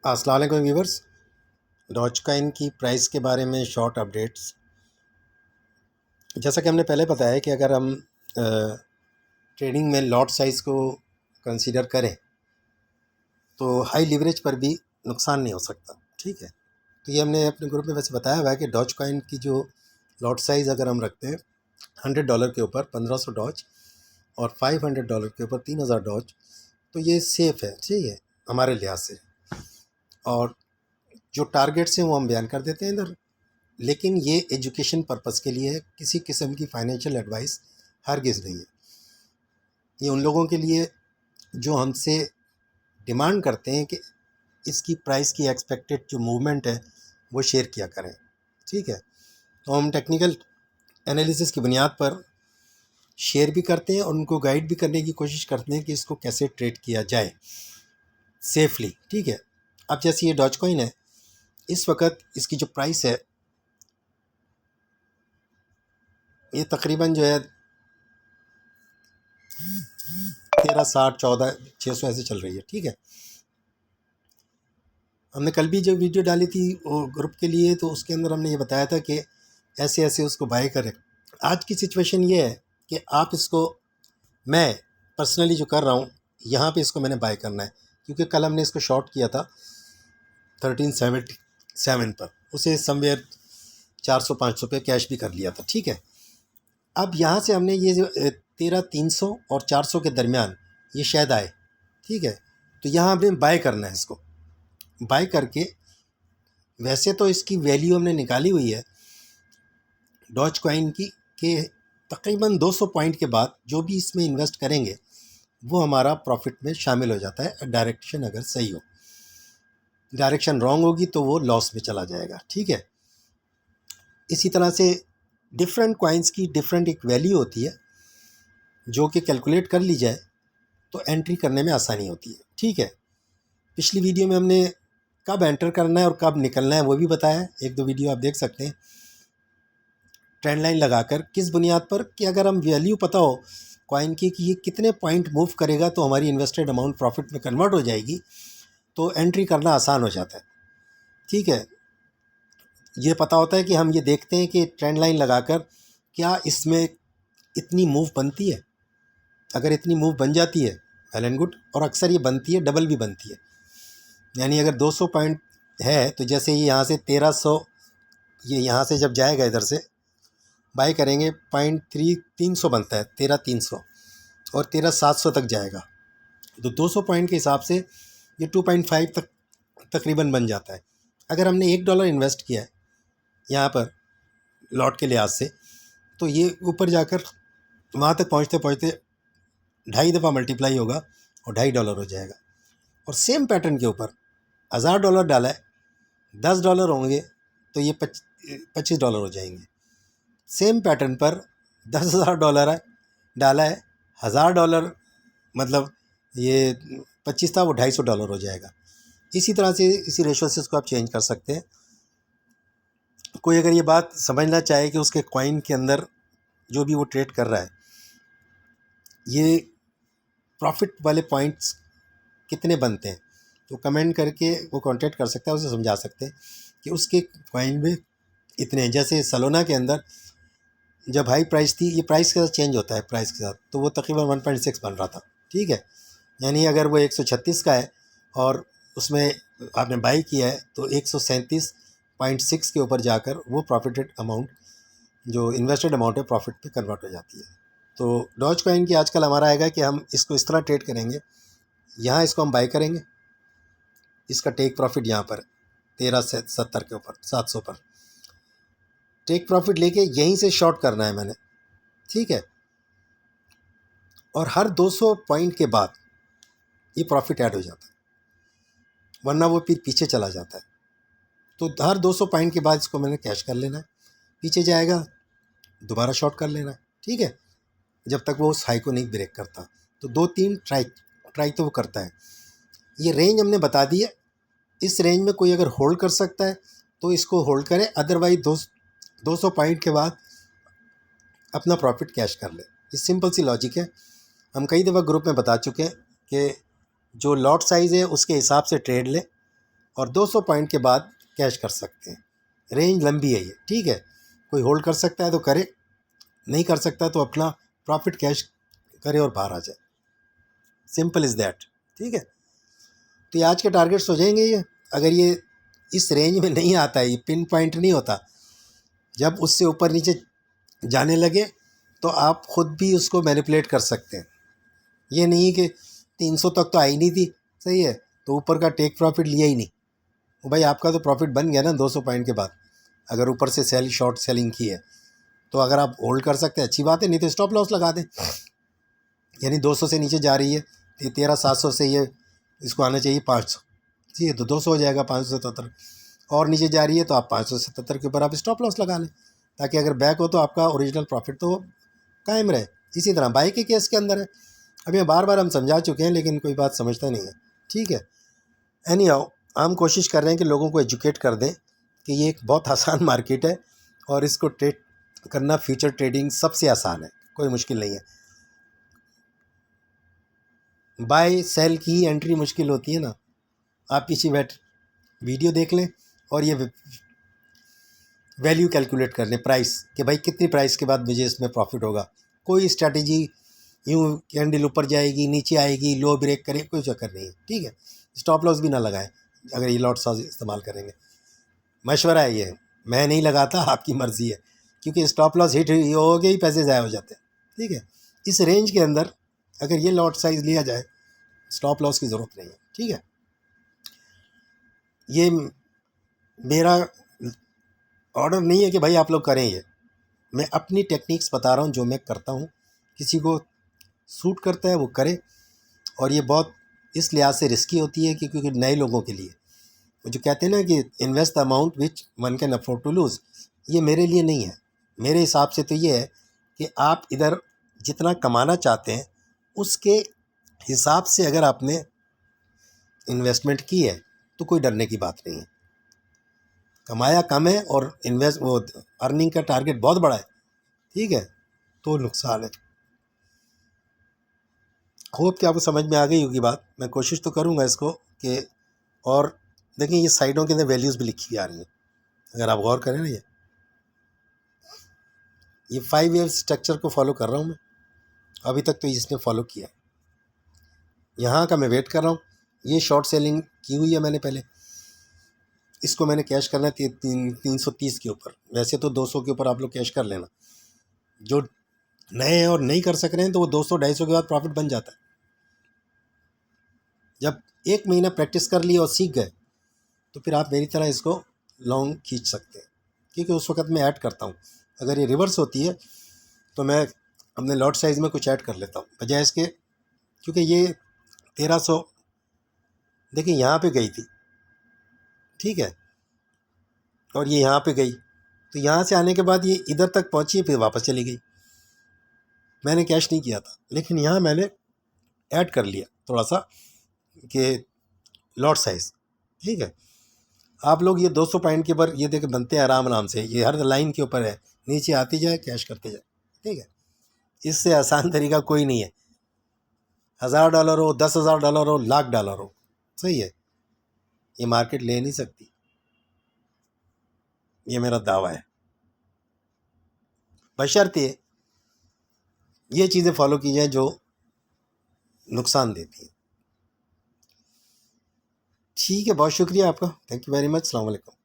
अस्सलाम वालेकुम viewers. Dogecoin की प्राइस के बारे में शॉर्ट अपडेट्स। जैसा कि हमने पहले बताया कि अगर हम ट्रेडिंग में लॉट साइज़ को कंसीडर करें तो हाई लिवरेज पर भी नुकसान नहीं हो सकता। ठीक है, तो ये हमने अपने ग्रुप में वैसे बताया हुआ है कि डॉजकॉइन की जो लॉट साइज़ अगर हम रखते हैं $100 के ऊपर 1500 डॉज और $500 के ऊपर 3000 डॉज, तो ये सेफ़ है। ठीक है, हमारे लिहाज से। और जो टारगेट्स हैं वो हम बयान कर देते हैं इधर, लेकिन ये एजुकेशन पर्पस के लिए है, किसी किस्म की फाइनेंशियल एडवाइस हरगिज़ नहीं है। ये उन लोगों के लिए जो हमसे डिमांड करते हैं कि इसकी प्राइस की एक्सपेक्टेड जो मूवमेंट है वो शेयर किया करें। ठीक है, तो हम टेक्निकल एनालिसिस की बुनियाद पर शेयर भी करते हैं और उनको गाइड भी करने की कोशिश करते हैं कि इसको कैसे ट्रेड किया जाए सेफली। ठीक है, अब जैसे ये डॉजकॉइन है, इस वक्त इसकी जो प्राइस है ये तकरीबन जो है 1360 14 600 ऐसे चल रही है। ठीक है, हमने कल भी जो वीडियो डाली थी वो ग्रुप के लिए, तो उसके अंदर हमने ये बताया था कि ऐसे ऐसे उसको बाय करें। आज की सिचुएशन ये है कि आप इसको, मैं पर्सनली जो कर रहा हूँ यहाँ पे इसको मैंने बाय करना है, क्योंकि कल हमने इसको शॉर्ट किया था 1377 पर, उसे समवेयर 400-500 पे कैश भी कर लिया था। ठीक है, अब यहाँ से हमने ये जो 13,300 और 400 के दरमियान ये शायद आए। ठीक है, तो यहाँ हमने बाय करना है इसको। बाय करके, वैसे तो इसकी वैल्यू हमने निकाली हुई है डॉज कॉइन की कि तकरीबन 200 पॉइंट के बाद जो भी इसमें इन्वेस्ट करेंगे वो हमारा प्रॉफिट में शामिल हो जाता है, डायरेक्शन अगर सही हो। डायरेक्शन रॉन्ग होगी तो वो लॉस में चला जाएगा। ठीक है, इसी तरह से डिफरेंट कॉइन्स की डिफरेंट एक वैल्यू होती है जो कि कैलकुलेट कर ली जाए तो एंट्री करने में आसानी होती है। ठीक है, पिछली वीडियो में हमने कब एंटर करना है और कब निकलना है वो भी बताया है, एक दो वीडियो आप देख सकते हैं। ट्रेंड लाइन लगाकर किस बुनियाद पर कि अगर हम वैल्यू पता हो कॉइन की कि ये कितने पॉइंट मूव करेगा तो हमारी इन्वेस्टेड अमाउंट प्रॉफिट में कन्वर्ट हो जाएगी, तो एंट्री करना आसान हो जाता है। ठीक है, ये पता होता है कि हम ये देखते हैं कि ट्रेंड लाइन लगाकर क्या इसमें इतनी मूव बनती है। अगर इतनी मूव बन जाती है वेल एंड गुड, और अक्सर ये बनती है, डबल भी बनती है। यानी अगर 200 पॉइंट है तो जैसे ये यहाँ से 1300, ये यहाँ से जब जाएगा इधर से बाई करेंगे 300 बनता है, 13,300 और 13,700 तक जाएगा, तो 200 पॉइंट के हिसाब से ये 2.5 तक तकरीबन बन जाता है। अगर हमने $1 इन्वेस्ट किया है यहाँ पर लॉट के लिहाज से, तो ये ऊपर जाकर वहाँ तक पहुँचते पहुँचते 2.5 दफ़ा मल्टीप्लाई होगा और $2.5 हो जाएगा। और सेम पैटर्न के ऊपर $1,000 डाला है, $10 होंगे तो ये $25 हो जाएंगे। सेम पैटर्न पर $10,000 है डाला है, $1,000 मतलब ये 25 था, वो $250 हो जाएगा। इसी तरह से इसी रेशो से इसको आप चेंज कर सकते हैं। कोई अगर ये बात समझना चाहे कि उसके कॉइन के अंदर जो भी वो ट्रेड कर रहा है ये प्रॉफिट वाले पॉइंट्स कितने बनते हैं, तो कमेंट करके वो कांटेक्ट कर सकता है, उसे समझा सकते हैं कि उसके कॉइन में इतने हैं। जैसे सलोना के अंदर जब हाई प्राइस थी, ये प्राइस के साथ चेंज होता है प्राइस के साथ, तो वो तकरीबन 1.6 बन रहा था। ठीक है, यानी अगर वो 136 का है और उसमें आपने बाई किया है तो 137.6 के ऊपर जाकर वो प्रॉफिटेड अमाउंट, जो इन्वेस्टेड अमाउंट है, प्रॉफिट पे कन्वर्ट हो जाती है। तो डॉज कॉइन की आजकल हमारा आएगा कि हम इसको इस तरह ट्रेड करेंगे, यहाँ इसको हम बाई करेंगे, इसका टेक प्रॉफिट यहाँ पर 1370 के ऊपर 700 पर टेक प्रॉफिट लेके यहीं से शॉर्ट करना है मैंने। ठीक है, और हर 200 पॉइंट के बाद ये प्रॉफिट ऐड हो जाता है, वरना वो फिर पीछे चला जाता है। तो हर 200 पॉइंट के बाद इसको मैंने कैश कर लेना है, पीछे जाएगा दोबारा शॉर्ट कर लेना है। ठीक है, जब तक वो उस हाई को नहीं ब्रेक करता, तो 2-3 ट्राई तो वो करता है। ये रेंज हमने बता दी है, इस रेंज में कोई अगर होल्ड कर सकता है तो इसको होल्ड करे, अदरवाइज 200 पॉइंट के बाद अपना प्रॉफिट कैश कर ले। ये सिंपल सी लॉजिक है, हम कई दफ़ा ग्रुप में बता चुके हैं कि जो लॉट साइज़ है उसके हिसाब से ट्रेड ले और 200 पॉइंट के बाद कैश कर सकते हैं। रेंज लंबी है ये, ठीक है। कोई होल्ड कर सकता है तो करे, नहीं कर सकता तो अपना प्रॉफिट कैश करे और बाहर आ जाए। सिंपल इज़ दैट, ठीक है। तो ये आज के टारगेट्स हो जाएंगे ये। अगर ये इस रेंज में नहीं आता है, ये पिन पॉइंट नहीं होता, जब उससे ऊपर नीचे जाने लगे तो आप ख़ुद भी उसको मैनिपुलेट कर सकते हैं। ये नहीं कि 300 तक तो आई नहीं थी, सही है, तो ऊपर का टेक प्रॉफिट लिया ही नहीं, वो भाई आपका तो प्रॉफिट बन गया ना 200 पॉइंट के बाद। अगर ऊपर से सेल शॉर्ट सेलिंग की है तो अगर आप होल्ड कर सकते हैं अच्छी बात है, नहीं तो स्टॉप लॉस लगा दें। यानी 200 से नीचे जा रही है तो 13,700 से ये इसको आना चाहिए 500, ठीक है, तो 200 हो जाएगा 577। और नीचे जा रही है तो आप 577 के ऊपर आप स्टॉप लॉस लगा लें, ताकि अगर बैक हो तो आपका ओरिजिनल प्रॉफिट तो कायम रहे। इसी तरह बाई के केस के अंदर है। अब ये बार बार हम समझा चुके हैं लेकिन कोई बात समझता नहीं है, ठीक है। एनी हाउ हम कोशिश कर रहे हैं कि लोगों को एजुकेट कर दें कि ये एक बहुत आसान मार्केट है और इसको ट्रेड करना, फ्यूचर ट्रेडिंग सबसे आसान है, कोई मुश्किल नहीं है। बाय सेल की एंट्री मुश्किल होती है ना। आप किसी वीडियो देख लें और ये वैल्यू कैलकुलेट कर लें, प्राइस, कि भाई कितनी प्राइस के बाद मुझे इसमें प्रॉफिट होगा। कोई स्ट्रैटेजी यूँ कैंडल ऊपर जाएगी नीचे आएगी लो ब्रेक करे, कोई चक्कर नहीं है, ठीक है। स्टॉप लॉस भी ना लगाएं अगर ये लॉट साइज इस्तेमाल करेंगे। मशवरा है ये, मैं नहीं लगाता, आपकी मर्ज़ी है, क्योंकि स्टॉप लॉस हिट हो गई पैसे ज़ाया हो जाते हैं, ठीक है। इस रेंज के अंदर अगर ये लॉट साइज़ लिया जाए स्टॉप लॉस की ज़रूरत नहीं है, ठीक है। ये मेरा ऑर्डर नहीं है कि भाई आप लोग करें ये, मैं अपनी टेक्निक्स बता रहा हूँ जो मैं करता हूँ। किसी को सूट करता है वो करे, और ये बहुत इस लिहाज से रिस्की होती है कि क्योंकि नए लोगों के लिए वो जो कहते हैं ना कि invest the amount which one can afford to lose, ये मेरे लिए नहीं है। मेरे हिसाब से तो ये है कि आप इधर जितना कमाना चाहते हैं उसके हिसाब से अगर आपने इन्वेस्टमेंट की है तो कोई डरने की बात नहीं है। कमाया कम है और अर्निंग का टारगेट बहुत बड़ा है, ठीक है, तो नुकसान है। होप कि आपको समझ में आ गई होगी बात। मैं कोशिश तो करूँगा इसको कि, और देखिए ये साइडों के अंदर वैल्यूज़ भी लिखी आ रही हैं, अगर आप गौर करें ना, ये 5 वेव स्ट्रक्चर को फॉलो कर रहा हूँ मैं, अभी तक तो इसने फॉलो किया है। यहाँ का मैं वेट कर रहा हूँ। ये शॉर्ट सेलिंग की हुई है मैंने पहले, इसको मैंने कैश करना है 330 के ऊपर। वैसे तो 200 के ऊपर आप लोग कैश कर लेना, जो नए हैं और नहीं कर सक रहे हैं तो वो 200-250 के बाद प्रॉफिट बन जाता है। जब 1 महीना प्रैक्टिस कर लिए और सीख गए तो फिर आप मेरी तरह इसको लॉन्ग खींच सकते हैं, क्योंकि उस वक्त मैं ऐड करता हूँ। अगर ये रिवर्स होती है तो मैं अपने लॉट साइज़ में कुछ ऐड कर लेता हूँ बजाय इसके, क्योंकि ये 1300 देखिए यहाँ पे गई थी, ठीक है, और ये यहाँ पे गई, तो यहाँ से आने के बाद ये इधर तक पहुँची फिर वापस चली गई। मैंने कैश नहीं किया था, लेकिन यहाँ मैंने ऐड कर लिया थोड़ा सा कि लॉट साइज़, ठीक है। आप लोग ये 200 पॉइंट के ऊपर ये देख बनते हैं आराम आराम से, ये हर लाइन के ऊपर है, नीचे आती जाए कैश करते जाए, ठीक है। इससे आसान तरीका कोई नहीं है। $1000 हो, $10,000 हो, $1,00,000 हो, सही है, ये मार्केट ले नहीं सकती, ये मेरा दावा है, बशर्ते ये चीज़ें फॉलो की जाए जो नुकसान देती हैं। ठीक है, बहुत शुक्रिया आपका, थैंक यू वेरी मच, अस्सलाम वालेकुम।